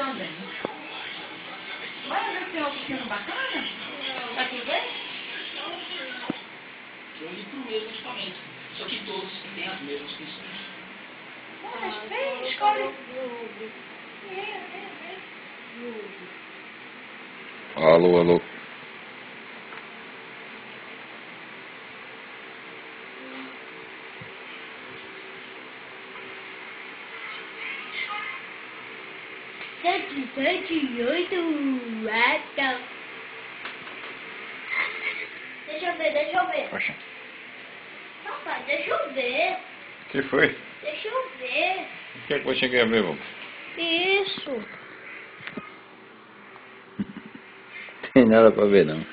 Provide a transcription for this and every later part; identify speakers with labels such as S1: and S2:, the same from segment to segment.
S1: também. Vai ver se é um pequeno bacana? Tá tudo bem?
S2: Eu li pro mesmo equipamento, só que todos têm as mesmas funções.
S1: Mas vem, escolhe.
S3: Alô, alô.
S4: Deixa eu ver.
S3: Poxa.
S4: Papai, deixa eu ver.
S3: O que foi?
S4: Deixa eu ver.
S3: O que é que você quer ver, vovô?
S4: Isso.
S3: Tem nada pra ver, não.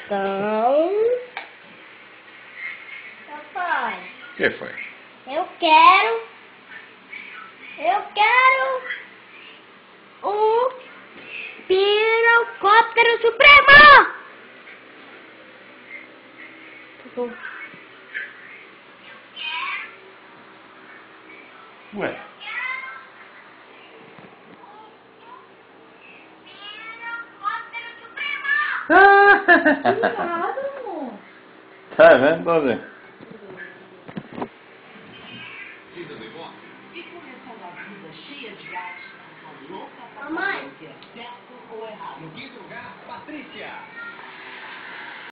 S4: Então... Papai,
S3: O que foi?
S4: eu quero um pirocóptero supremo!
S3: Ué?
S1: Cuidado, amor.
S3: Tá vendo, Dona?
S2: Vida do Ivó?
S1: E começando a vida cheia de gastos, a louca pra
S4: Mamãe.
S1: fazer o que é certo ou errado.
S2: No quinto lugar, Patrícia.